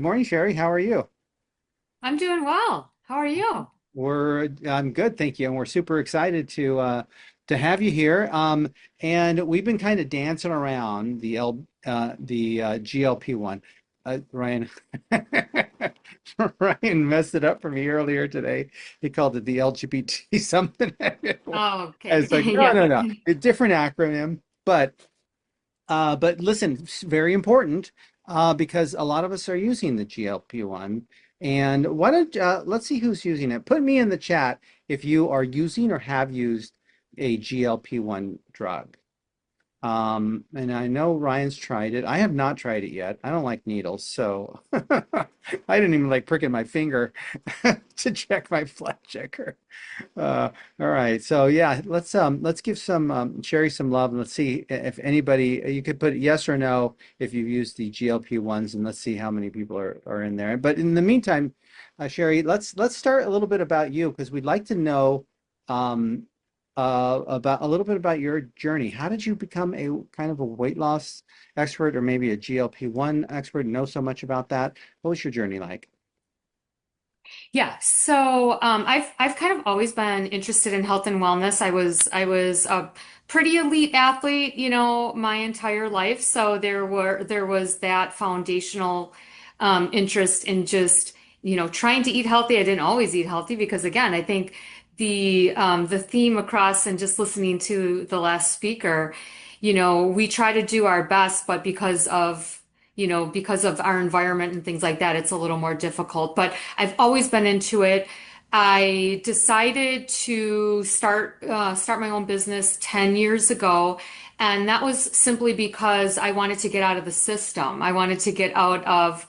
Good morning, Cheri. How are you? I'm doing well. How are you? I'm good, thank you, and we're super excited to have you here. And we've been kind of dancing around the GLP-1. Ryan Ryan messed it up for me earlier today. He called it the LGBT something. Oh, okay. It's like no, Yep. no, no, a different acronym, but listen, it's very important because a lot of us are using the GLP-1. And why don't let's see who's using it. Put me in the chat if you are using or have used a GLP-1 drug. And I know Ryan's tried it. I have not tried it yet. I don't like needles, so I didn't even like pricking my finger to check my blood sugar. All right. So yeah, let's give some Cheri some love and let's see if anybody you could put yes or no if you've used the GLP-1s and let's see how many people are in there. But in the meantime, Cheri, let's start a little bit about you because we'd like to know um about a little bit about your journey. How did you become a kind of a weight loss expert or maybe a GLP-1 expert? Know so much about that. What was your journey like? Yeah. So I've kind of always been interested in health and wellness. I was a pretty elite athlete, my entire life. So there was that foundational interest in just, trying to eat healthy. I didn't always eat healthy because again, I think the theme across and just listening to the last speaker, we try to do our best, but because of our environment and things like that, it's a little more difficult. But I've always been into it. I decided to start my own business 10 years ago, and that was simply because I wanted to get out of the system. I wanted to get out of,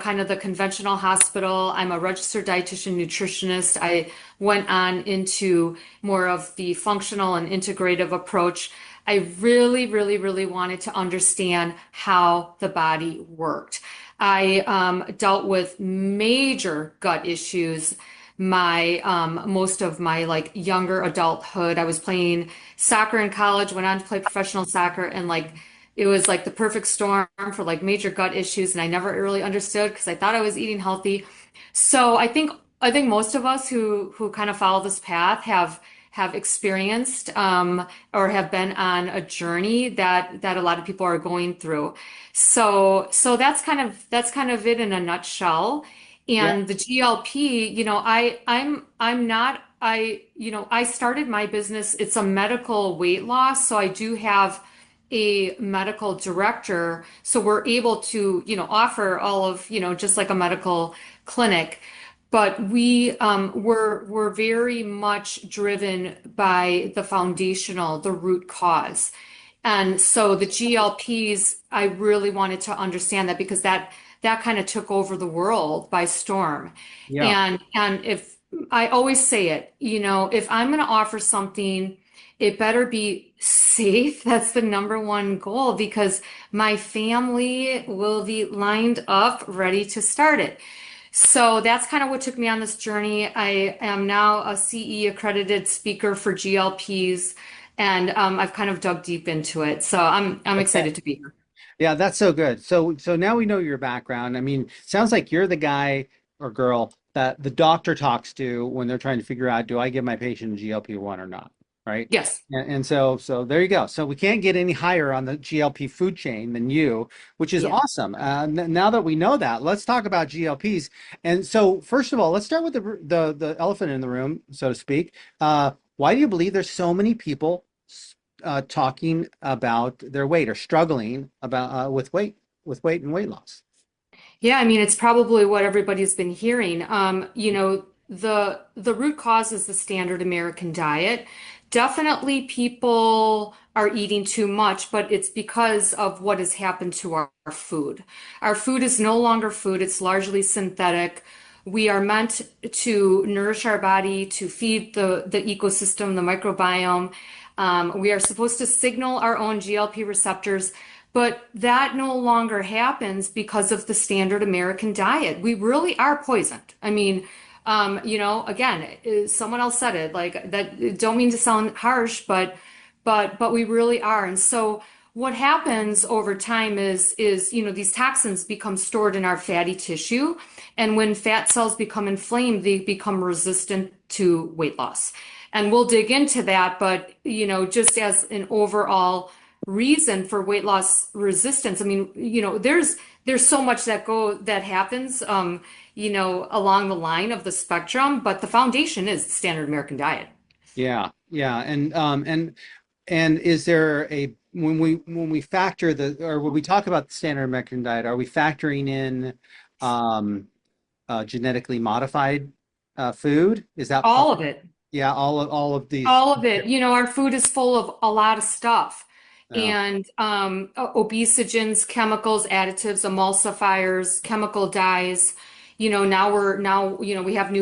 kind of the conventional hospital. I'm a registered dietitian nutritionist. I went on into more of the functional and integrative approach. I really, really, really wanted to understand how the body worked. I dealt with major gut issues my most of my like younger adulthood. I was playing soccer in college, went on to play professional soccer, and like it was like the perfect storm for like major gut issues, and I never really understood because I thought I was eating healthy. So I think most of us who kind of follow this path have experienced or have been on a journey that a lot of people are going through. So that's kind of it in a nutshell. Yeah. And the GLP, I'm not I started my business. It's a medical weight loss, so I do have a medical director, so we're able to offer all of just like a medical clinic. But we're very much driven by the foundational, the root cause. And so the GLPs, I really wanted to understand that because that kind of took over the world by storm. Yeah. And if I always say it, if I'm going to offer something, it better be safe. That's the number one goal because my family will be lined up ready to start it. So that's kind of what took me on this journey. I am now a CE accredited speaker for GLPs, and I've kind of dug deep into it. So I'm Okay. excited to be here. Yeah, that's so good. So now we know your background. I mean, sounds like you're the guy or girl that the doctor talks to when they're trying to figure out, do I give my patient a GLP-1 or not? Right? Yes. And so there you go. So we can't get any higher on the GLP food chain than you, which is Yeah. awesome. Now that we know that, let's talk about GLPs. And so first of all, let's start with the elephant in the room, so to speak. Why do you believe there's so many people talking about their weight or struggling about with weight and weight loss? Yeah, I mean, it's probably what everybody's been hearing. The root cause is the standard American diet. Definitely people are eating too much, but it's because of what has happened to our food. Our food is no longer food, it's largely synthetic. We are meant to nourish our body, to feed the ecosystem, the microbiome. We are supposed to signal our own GLP receptors. But that no longer happens because of the standard American diet. We really are poisoned. I mean, again, someone else said it like that. Don't mean to sound harsh, but we really are. And so what happens over time is these toxins become stored in our fatty tissue, and when fat cells become inflamed, they become resistant to weight loss. And we'll dig into that, but just as an overall reason for weight loss resistance, I mean, there's so much that happens along the line of the spectrum, but the foundation is the standard American diet. Yeah, yeah, and is there a when we factor the or when we talk about the standard American diet, are we factoring in um, genetically modified food? Is that part? All of it. Yeah, all of these. All of it. Our food is full of a lot of stuff. Yeah. And obesogens, chemicals, additives, emulsifiers, chemical dyes. We have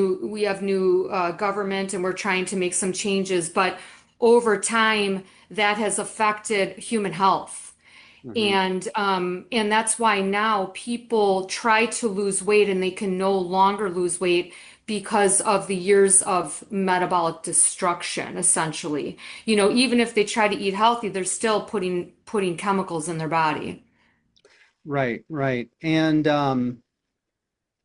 new government and we're trying to make some changes, but over time that has affected human health. Hmm. And that's why now people try to lose weight and they can no longer lose weight because of the years of metabolic destruction, essentially. Even if they try to eat healthy, they're still putting chemicals in their body. Right, right. And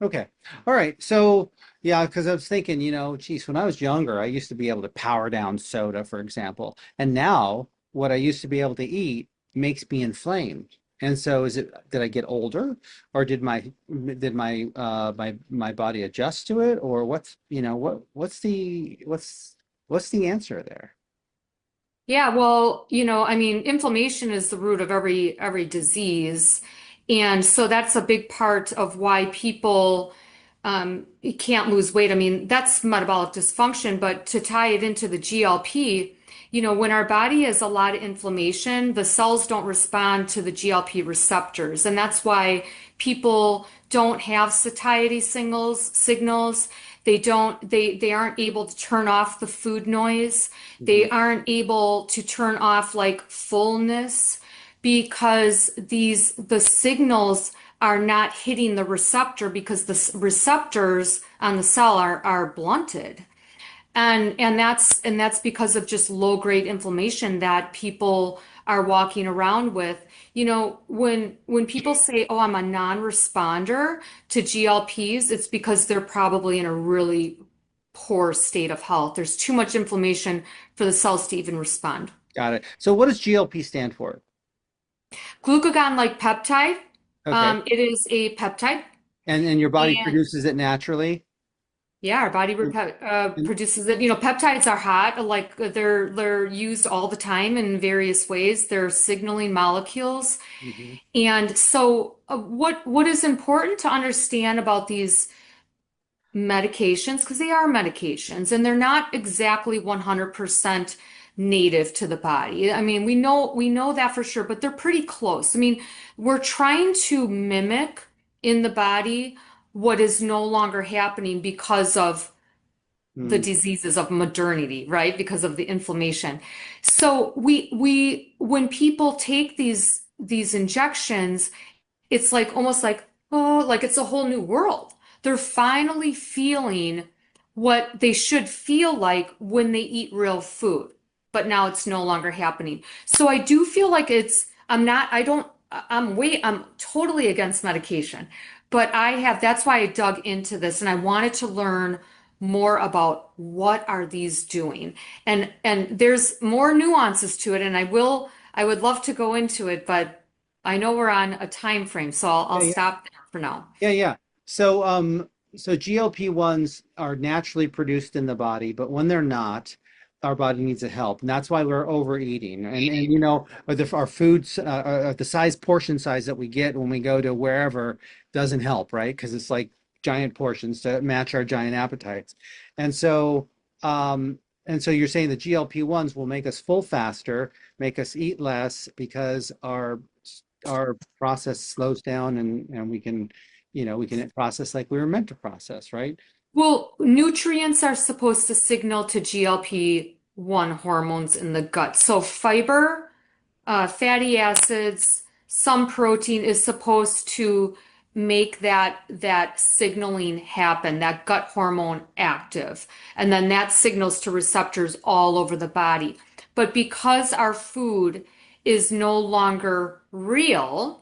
okay. All right. So, yeah, because I was thinking, geez, when I was younger, I used to be able to power down soda, for example. And now what I used to be able to eat makes me inflamed. And so did I get older or did my body adjust to it or what's the answer there? Yeah, well, I mean, inflammation is the root of every disease. And so that's a big part of why people can't lose weight. I mean, that's metabolic dysfunction, but to tie it into the GLP, when our body has a lot of inflammation, the cells don't respond to the GLP receptors. And that's why people don't have satiety signals. They aren't able to turn off the food noise. Mhm. They aren't able to turn off like fullness because the signals are not hitting the receptor because the receptors on the cell are blunted. And that's because of just low grade inflammation that people are walking around with. When people say, "Oh, I'm a non-responder to GLPs," it's because they're probably in a really poor state of health. There's too much inflammation for the cells to even respond. Got it. So what does GLP stand for? Glucagon-like peptide, Okay. it is a peptide, And your body and produces it naturally? yeah, our body produces it. Peptides are hot, like they're used all the time in various ways. They're signaling molecules. Mhm. And so what is important to understand about these medications, because they are medications and they're not exactly 100% native to the body. I mean, we know that for sure, but they're pretty close. I mean, we're trying to mimic in the body what is no longer happening because of the Mm. diseases of modernity, right? Because of the inflammation. So when people take these injections, it's like almost like, oh, like it's a whole new world. They're finally feeling what they should feel like when they eat real food, but now it's no longer happening. So I do feel like I'm not, I don't, I'm totally against medication, but that's why I dug into this and I wanted to learn more about what are these doing. And there's more nuances to it, and I would love to go into it, but I know we're on a time frame, so I'll Yeah, stop there for now. yeah, yeah. So GLP-1s are naturally produced in the body, but when they're not, our body needs a help, and that's why we're overeating. And our foods, the portion size that we get when we go to wherever doesn't help, right? Because it's like giant portions to match our giant appetites. And so, and so you're saying the GLP-1s will make us full faster, make us eat less because our process slows down and we can process like we were meant to process, right? Well, nutrients are supposed to signal to GLP-1 hormones in the gut. So fiber, fatty acids, some protein is supposed to make that signaling happen, that gut hormone active. And then that signals to receptors all over the body. But because our food is no longer real,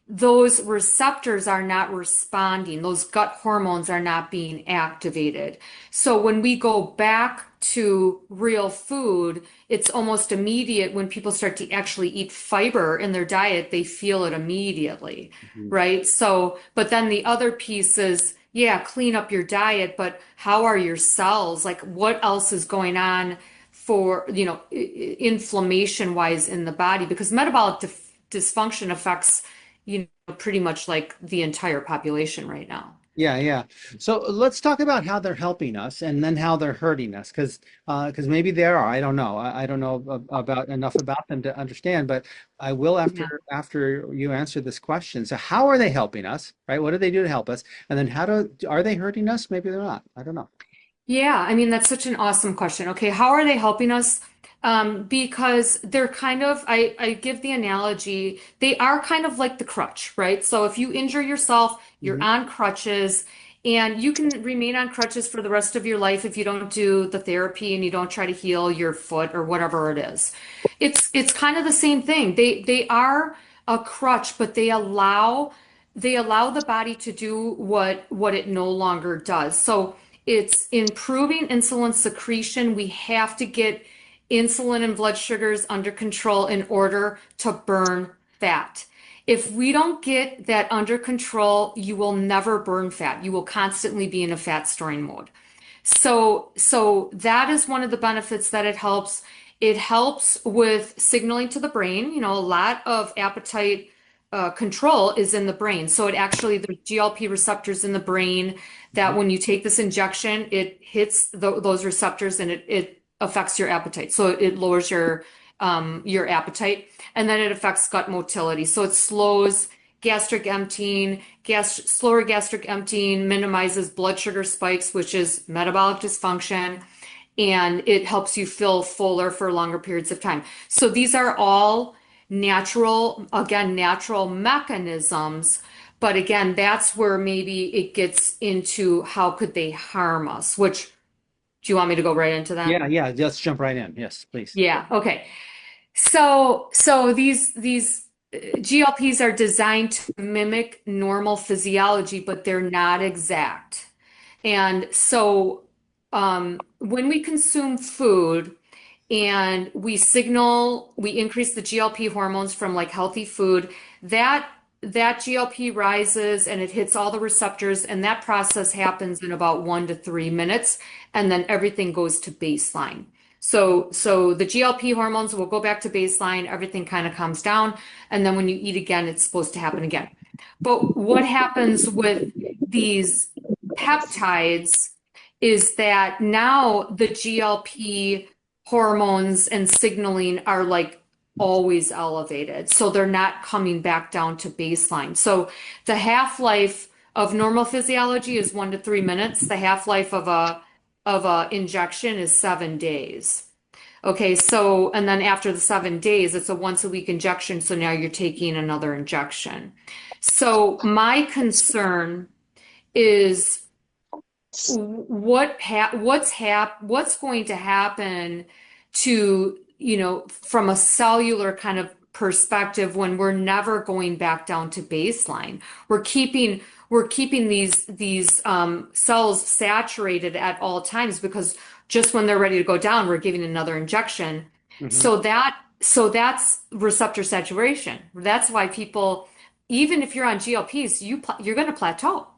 those receptors are not responding. Those gut hormones are not being activated. So when we go back to real food, it's almost immediate. When people start to actually eat fiber in their diet, they feel it immediately, Mhm. right? So, but then the other piece is, yeah, clean up your diet, but how are your cells? Like what else is going on for, inflammation wise in the body? Because metabolic dysfunction affects pretty much like the entire population right now. Yeah, yeah. So let's talk about how they're helping us and then how they're hurting us, because maybe they are. I don't know. I don't know about enough about them to understand, but I will Yeah. after you answer this question. So how are they helping us, right? What do they do to help us? And then are they hurting us? Maybe they're not. I don't know. Yeah, I mean, that's such an awesome question. Okay, how are they helping us? Because they're kind of, I give the analogy, they are kind of like the crutch, right? So if you injure yourself, you're Hmm. on crutches, and you can remain on crutches for the rest of your life if you don't do the therapy and you don't try to heal your foot or whatever it is. It's kind of the same thing. They are a crutch, but they allow the body to do what it no longer does. So it's improving insulin secretion. We have to get insulin and blood sugars under control in order to burn fat. If we don't get that under control, you will never burn fat. You will constantly be in a fat storing mode. So that is one of the benefits that it helps. It helps with signaling to the brain. A lot of appetite control is in the brain. So it actually, there's GLP receptors in the brain that when you take this injection, it hits those receptors and it affects your appetite. So it lowers your appetite, and then it affects gut motility. So it slows gastric emptying, slower gastric emptying minimizes blood sugar spikes, which is metabolic dysfunction, and it helps you feel fuller for longer periods of time. So these are all natural, again, natural mechanisms. But again, that's where maybe it gets into how could they harm us, which do you want me to go right into that? Yeah, yeah. Let's jump right in. Yes, please. Yeah, okay. So these GLPs are designed to mimic normal physiology, but they're not exact. And so when we consume food and we increase the GLP hormones from like healthy food, that that GLP rises and it hits all the receptors, and that process happens in about 1 to 3 minutes, and then everything goes to baseline. So the GLP hormones will go back to baseline, everything kind of calms down, and then when you eat again, it's supposed to happen again. But what happens with these peptides is that now the GLP hormones and signaling are like always elevated. So they're not coming back down to baseline. So the half-life of normal physiology is 1 to 3 minutes. The half-life of a injection is 7 days. Okay, so and then after the 7 days, it's a once a week injection. So now you're taking another injection. So my concern is what's going to happen to, from a cellular kind of perspective when we're never going back down to baseline. We're keeping these cells saturated at all times because just when they're ready to go down, we're giving another injection. Hmm. So that's receptor saturation. That's why people, even if you're on GLPs, you're going to plateau.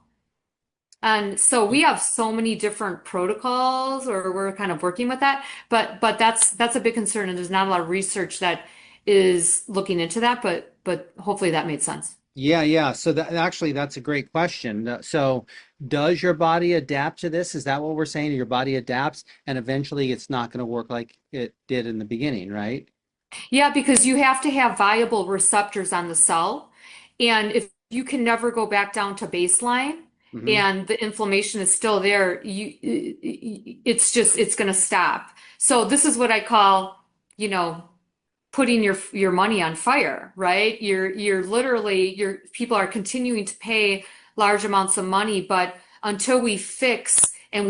And so we have so many different protocols, or we're kind of working with that. But that's a big concern, and there's not a lot of research that is looking into that. But hopefully that made sense. Yeah, yeah. So that's a great question. So does your body adapt to this? Is that what we're saying? Your body adapts and eventually it's not going to work like it did in the beginning, right? Yeah, because you have to have viable receptors on the cell, and if you can never go back down to baseline, Hmm. and the inflammation is still there, it's going to stop. So this is what I call, you know. putting your money on fire, right? You're literally your people are continuing to pay large amounts of money, but until we fix and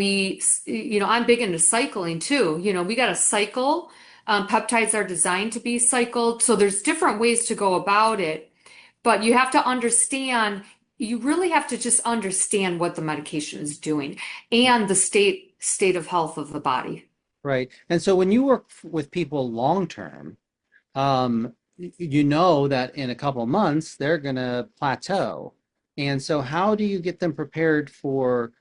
I'm big into cycling too. We got to cycle Peptides are designed to be cycled, so there's different ways to go about it. But you have to understand, you really have to just understand what the medication is doing and the state of health of the body. Right. And so when you work with people long term, you know that in a couple of months they're going to plateau. And so how do you get them prepared for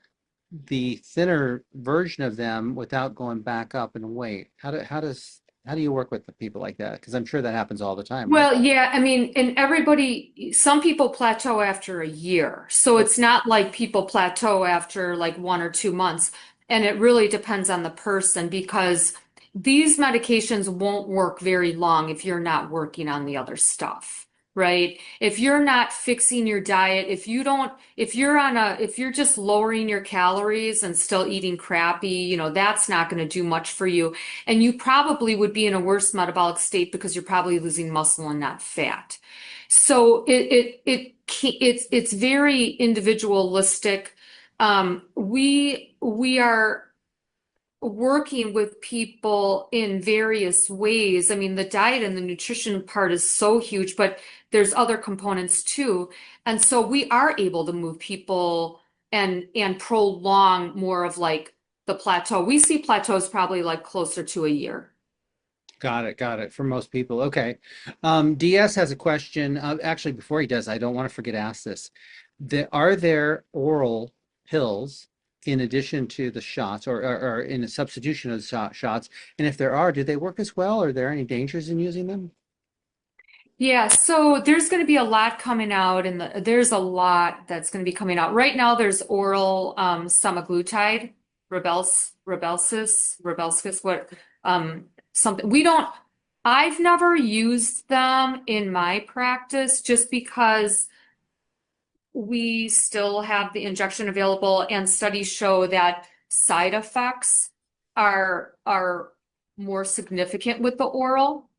the thinner version of them without going back up in weight? How do you work with the people like that? Because I'm sure that happens all the time, right? Well, yeah, I mean, and everybody, some people plateau after a year. So Oh, it's not like people plateau after like 1 or 2 months. And it really depends on the person because these medications won't work very long if you're not working on the other stuff, right? If you're not fixing your diet, if you're just lowering your calories and still eating crappy, that's not going to do much for you. And you probably would be in a worse metabolic state because you're probably losing muscle and not fat. So it's very individualistic. We are working with people in various ways. I mean, the diet and the nutrition part is so huge, but there's other components too. And so we are able to move people and prolong more of like the plateau. We see plateaus probably like closer to a year. got it, got it. For most people, okay. DS has a question. Actually, before he does, I don't want to forget to ask this. Are there oral pills in addition to the shots, or in a substitution of the shots? And if there are, do they work as well? Are there any dangers in using them? Yeah, so there's going to be a lot coming out, and there's a lot that's going to be coming out. Right now, there's oral semaglutide, Rybelsus, what something we don't. I've never used them in my practice just because we still have the injection available, and studies show that side effects are more significant with the oral.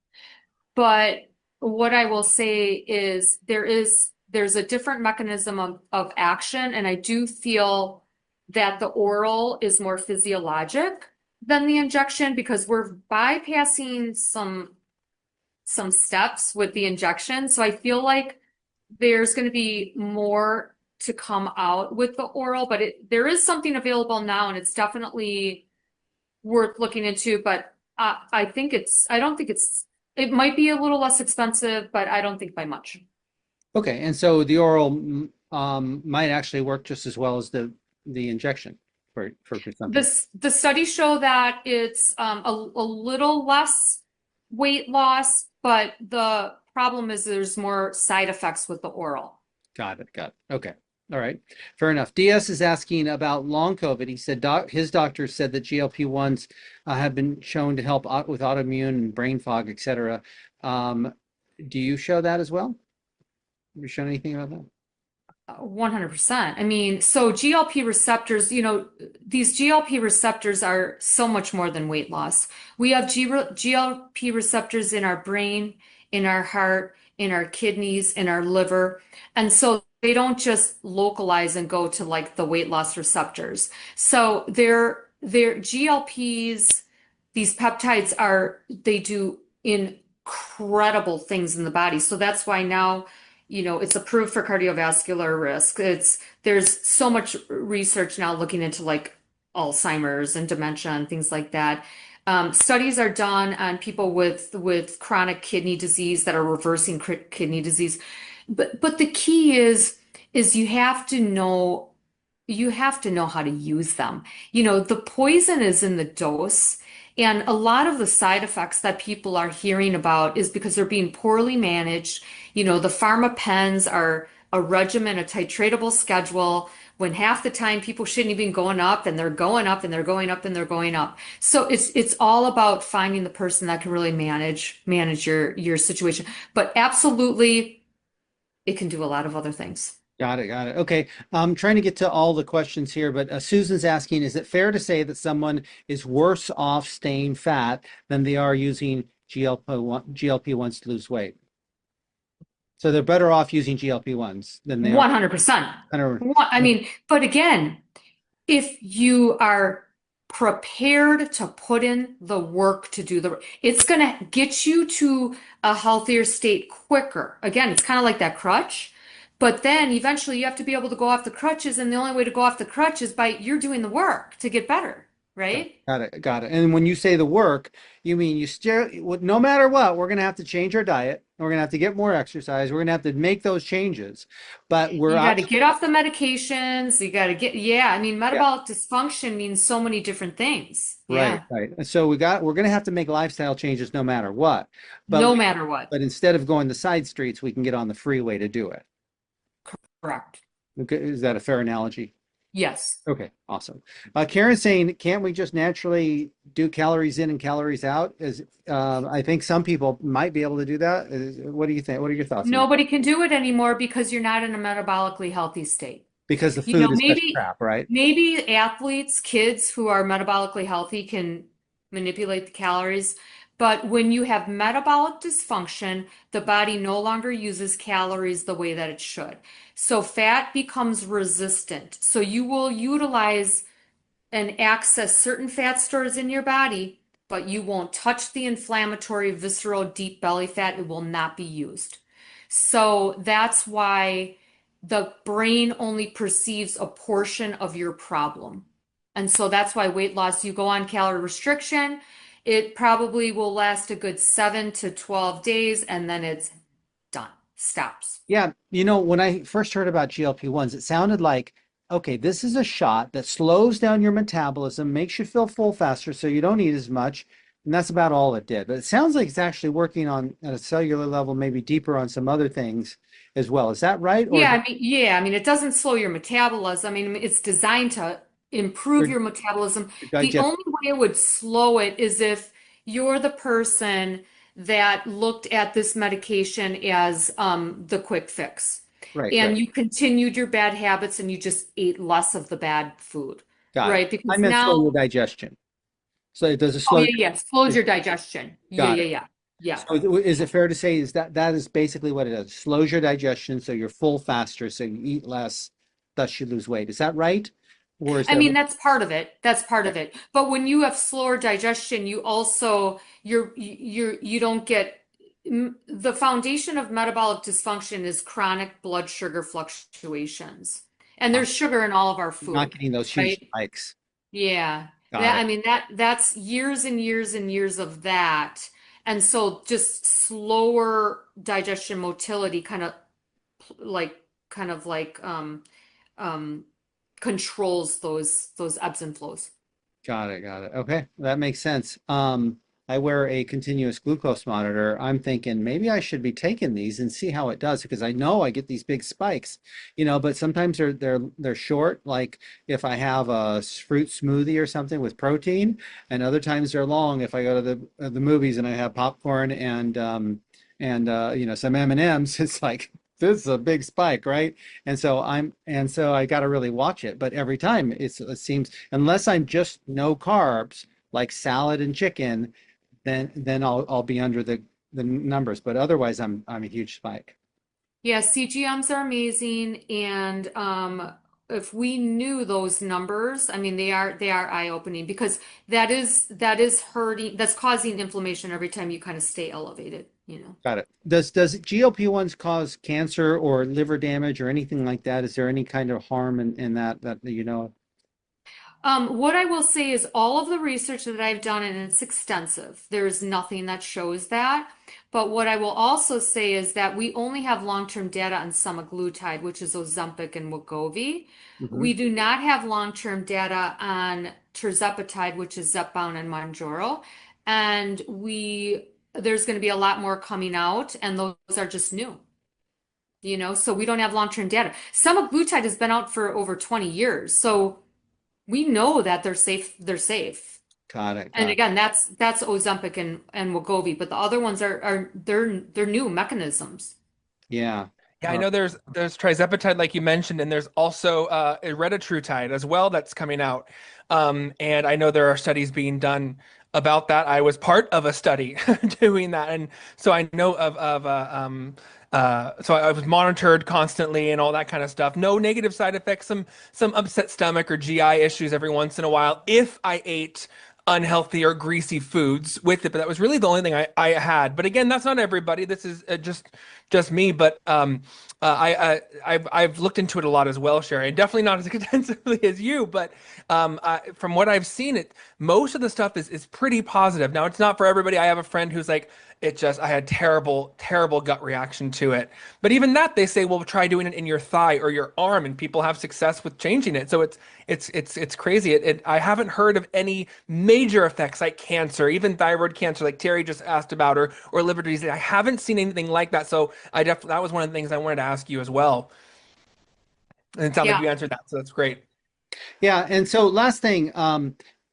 But what I will say is there's a different mechanism of action, and I do feel that the oral is more physiologic than the injection because we're bypassing some steps with the injection. So I feel like there's going to be more to come out with the oral, but there is something available now, and it's definitely worth looking into. But I don't think it might be a little less expensive, but I don't think by much. Okay, and so the oral might actually work just as well as the injection for something. The studies show that it's a little less weight loss, but the problem is there's more side effects with the oral. Got it. Got it. Okay. All right. Fair enough. DS is asking about long COVID. He said his doctor said that GLP-1s have been shown to help with autoimmune and brain fog, etc. Um, do you show that as well? Have you shown anything about that? 100%. I mean, so GLP receptors, these GLP receptors are so much more than weight loss. We have GLP receptors in our brain, in our heart, in our kidneys, in our liver. And so they don't just localize and go to like the weight loss receptors. So they're GLPs, these peptides they do incredible things in the body. So that's why now it's approved for cardiovascular risk. There's so much research now looking into like Alzheimer's and dementia and things like that. Studies are done on people with chronic kidney disease that are reversing kidney disease. But the key is you have to know how to use them. The poison is in the dose. And a lot of the side effects that people are hearing about is because they're being poorly managed. The pharma pens are a regimen, a titratable schedule, when half the time people shouldn't even going up and they're going up and they're going up and they're going up. So it's all about finding the person that can really manage your situation. But absolutely, it can do a lot of other things. Got it. Got it. Okay. I'm trying to get to all the questions here, but Susan's asking, is it fair to say that someone is worse off staying fat than they are using GLP-1s to lose weight? So they're better off using GLP-1s than they are. 100%. Kind of, I mean, but again, if you are prepared to put in the work to do it's going to get you to a healthier state quicker. Again, it's kind of like that crutch, but then eventually you have to be able to go off the crutches, and the only way to go off the crutch is by you're doing the work to get better, right? Got it. Got it. And when you say the work, you mean you still, no matter what, we're going to have to change our diet. We're going to have to get more exercise. We're going to have to make those changes. But we're You got to actually, get off the medications. You got to yeah, I mean, yeah, metabolic dysfunction means so many different things. right, Yeah, right. And so we're going to have to make lifestyle changes no matter what. But no matter what. but instead of going the side streets, we can get on the freeway to do it. Correct. Okay, is that a fair analogy? Yes. Okay, awesome. Karen's saying, can't we just naturally do calories in and calories out? I think some people might be able to do that. What do you think? What are your thoughts on that? Nobody can do it anymore because you're not in a metabolically healthy state. Because the You know, food is such crap, right? maybe athletes, kids who are metabolically healthy can manipulate the calories, but when you have metabolic dysfunction, the body no longer uses calories the way that it should. So fat becomes resistant. So you will utilize and access certain fat stores in your body, but you won't touch the inflammatory, visceral, deep belly fat. It will not be used. So that's why the brain only perceives a portion of your problem. And so that's why weight loss, you go on calorie restriction, it probably will last a good 7 to 12 days, and then it's done, stops. Yeah, when I first heard about GLP-1s, it sounded like, okay, this is a shot that slows down your metabolism, makes you feel full faster, so you don't eat as much, and that's about all it did. But it sounds like it's actually working on at a cellular level, maybe deeper on some other things as well. Is that right? Or Yeah, I mean, it doesn't slow your metabolism. I mean, it's designed to improve your your metabolism. The digest, only way it would slow it is if you're the person that looked at this medication as the quick fix, right, right. and you continued your bad habits and you just ate less of the bad food, Got it. right? I Because meant slow your now, digestion. So it does it oh slow yeah, yeah, slows your digestion. Yeah, got yeah, it. yeah, yeah. So is it fair to say is that is basically what it does? Slows your digestion so you're full faster, so you eat less, thus you lose weight. Is that right? Or is I there mean, that's part of it. That's part of it. But when you have slower digestion, you also you don't get the foundation of metabolic dysfunction is chronic blood sugar fluctuations. And uh, there's sugar in all of our not food, getting those huge right? spikes? Yeah. Got That it. I mean that's years and years and years of that. And so just slower digestion motility like kind of like um controls those ebbs and flows. Got it. Got it. Okay, that makes sense. I wear a continuous glucose monitor. I'm thinking maybe I should be taking these and see how it does because I know I get these big spikes, but sometimes they're short, like if I have a fruit smoothie or something with protein, and other times they're long if I go to the movies and I have popcorn and some M&Ms. It's like this is a big spike, right? And so I got to really watch it. But every time it seems unless I'm just no carbs, like salad and chicken, then I'll be under the numbers. But otherwise, I'm a huge spike. Yeah, CGMs are amazing, and if we knew those numbers, I mean they are eye-opening because that is hurting, that's causing inflammation every time you kind of stay elevated, you know. Got it. Does GLP-1s cause cancer or liver damage or anything like that? Is there any kind of harm in that you know? What I will say is all of the research that I've done, and it's extensive, there's nothing that shows that. But what I will also say is that we only have long-term data on semaglutide, which is Ozempic and Wegovy. Mhm. We do not have long-term data on tirzepatide, which is Zepbound and Mounjaro. And there's going to be a lot more coming out, and those are just new. So we don't have long-term data. Semaglutide has been out for over 20 years. So we know that they're safe. They're safe. Got it. And Got it. again, that's Ozempic and Wegovy, but the other ones are they're new mechanisms. Yeah. Yeah, I know there's trizepatide like you mentioned, and there's also erythritide as well that's coming out. And I know there are studies being done about that. I was part of a study doing that, and so I know of So I was monitored constantly and all that kind of stuff. No negative side effects, some upset stomach or GI issues every once in a while if I ate unhealthy or greasy foods with it. But that was really the only thing I had. But again, that's not everybody. This is just me. But I've looked into it a lot as well, Sherry. Definitely not as extensively as you, but from what I've seen, it most of the stuff is pretty positive. Now, it's not for everybody. I have a friend who's like, I had terrible gut reaction to it. But even that, they say, well, try doing it in your thigh or your arm, and people have success with changing it. So it's crazy. I haven't heard of any major effects like cancer, even thyroid cancer, like Terry just asked about, or liver disease. I haven't seen anything like that. So that was one of the things I wanted to ask you as well. And it sounds like Yeah. you answered that, so that's great. Yeah, and so last thing,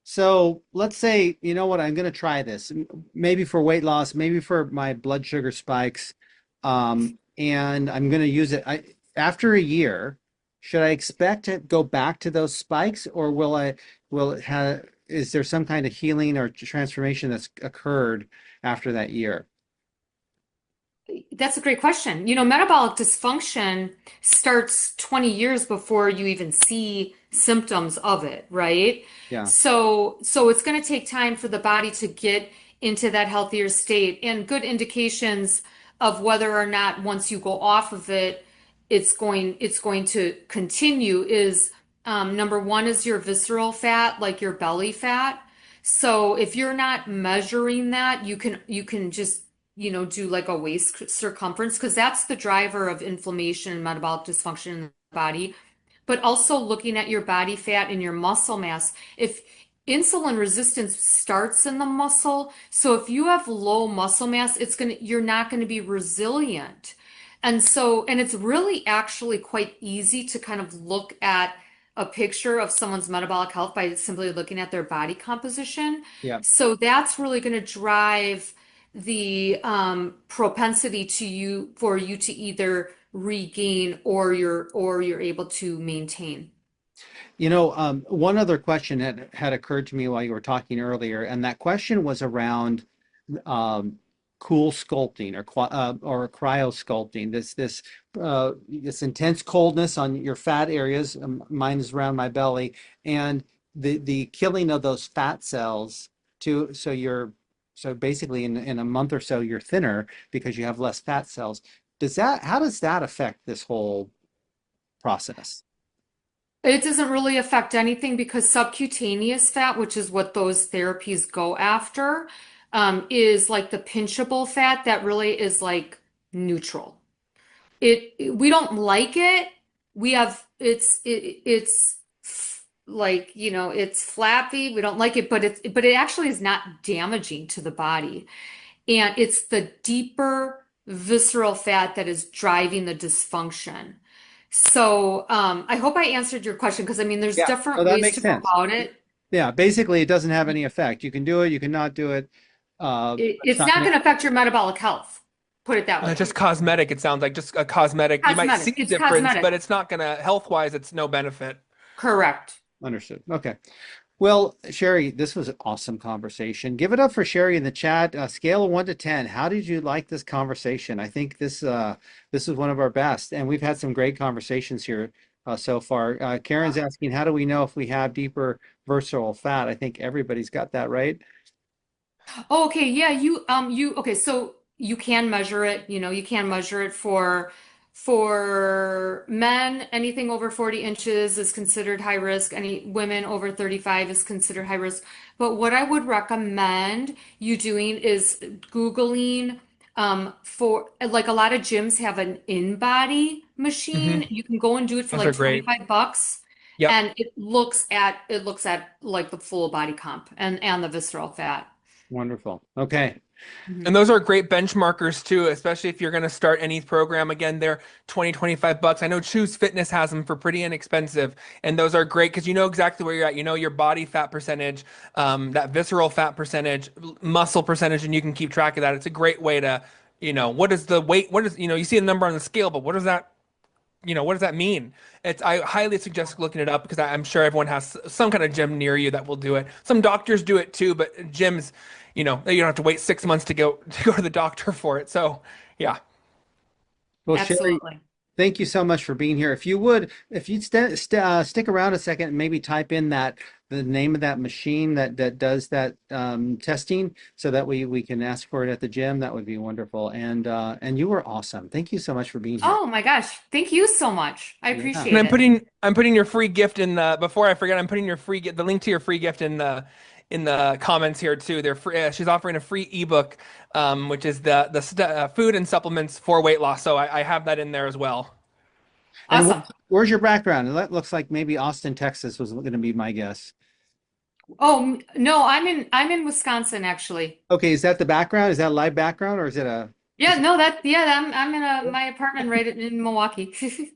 so let's say, you know what, I'm going to try this, maybe for weight loss, maybe for my blood sugar spikes, and I'm going to use it. After a year, should I expect to go back to those spikes, or will it have, is there some kind of healing or transformation that's occurred after that year? That's a great question. Metabolic dysfunction starts 20 years before you even see symptoms of it, right? Yeah. So it's going to take time for the body to get into that healthier state, and good indications of whether or not once you go off of it, it's going to continue is number one is your visceral fat, like your belly fat. So if you're not measuring that, you can just do like a waist circumference, because that's the driver of inflammation and metabolic dysfunction in the body. But also looking at your body fat and your muscle mass. If insulin resistance starts in the muscle, so if you have low muscle mass, you're not going to be resilient. And it's really actually quite easy to kind of look at a picture of someone's metabolic health by simply looking at their body composition. Yeah. So that's really going to drive the propensity for you to either regain or you're able to maintain. One other question had occurred to me while you were talking earlier, and that question was around um, cool sculpting or cryo sculpting. This intense coldness on your fat areas. Mine is around my belly, and the killing of those fat cells to so basically in a month or so you're thinner because you have less fat cells. How does that affect this whole process? It doesn't really affect anything because subcutaneous fat, which is what those therapies go after, is like the pinchable fat that really is like neutral. We don't like it. It's flappy. We don't like it, but it actually is not damaging to the body. And it's the deeper visceral fat that is driving the dysfunction. So, I hope I answered your question, because I mean, there's Yeah, so different that ways makes to go sense. about it. Yeah, basically, it doesn't have any effect. You can do it, you cannot do it. It's It's not not gonna. going to affect your metabolic health. Put it that way. Just cosmetic, it sounds like just a cosmetic. You might see Cosmetic. a It's difference, cosmetic. but it's not gonna health wise, it's no benefit. Correct. Understood. Okay. Well, Cheri, this was an awesome conversation. Give it up for Cheri in the chat. Scale of 1 to 10. How did you like this conversation? I think this is one of our best, and we've had some great conversations here so far. Karen's asking, how do we know if we have deeper visceral fat? I think everybody's got that right. Oh, okay, yeah, okay, so you can measure it, you can measure it for men. Anything over 40 inches is considered high risk. Any women over 35 is considered high risk. But what I would recommend you doing is Googling for, like, a lot of gyms have an in-body Hmm. machine. You can go and do it for Those like are great. 25 bucks. Yep. And it looks at like the full body comp and the visceral fat. Wonderful. Okay. And Mhm. those are great benchmarkers too, especially if you're going to start any program. Again, they're 20, 25 bucks. I know Choose Fitness has them for pretty inexpensive. And those are great because you know exactly where you're at. You know your body fat percentage, that visceral fat percentage, muscle percentage, and you can keep track of that. It's a great way to, what is the weight? You see a number on the scale, but what does that mean? I highly suggest looking it up because I'm sure everyone has some kind of gym near you that will do it. Some doctors do it too, but gyms, you don't have to wait 6 months to go to the doctor for it. So, yeah. Well, Cheri, Absolutely. thank you so much for being here. If you would, if you'd stick around a second and maybe type in the name of that machine that does that testing, so that we can ask for it at the gym, that would be wonderful. And you were awesome. Thank you so much for being here. Oh my gosh. Thank you so much. I Yeah. And appreciate it. I'm putting your free gift in the before I forget, I'm putting your free the link to your free gift in the comments here too. They're free, she's offering a free ebook, which is the food and supplements for weight loss. So I have that in there as well. And Awesome. where's your background? That looks like maybe Austin, Texas was going to be my guess. No, I'm in Wisconsin actually. Okay, is that the background? Is that a live background or is it a Yeah, is it no, I'm in my apartment right in Milwaukee.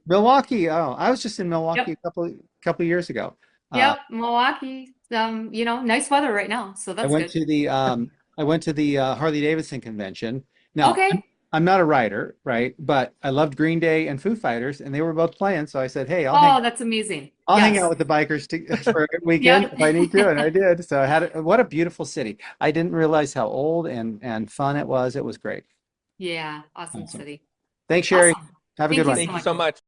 Milwaukee? Oh, I was just in Milwaukee Yep. a couple years ago. Uh, Yep, Milwaukee. Nice weather right now, so I that's went good. to the Harley Davidson convention. Now, I'm, Okay. I'm not a writer, right? But I loved Green Day and Foo Fighters, and they were both playing. So I said, "Hey, Oh, that's amazing. I'll hang out Yes. with the bikers for a weekend Yep. if I need to," and I did. So what a beautiful city. I didn't realize how old and fun it was. It was great. Yeah, awesome Awesome. city. Thanks, Sherry. Awesome. Have a good Thank you one. so Thank you much. so much.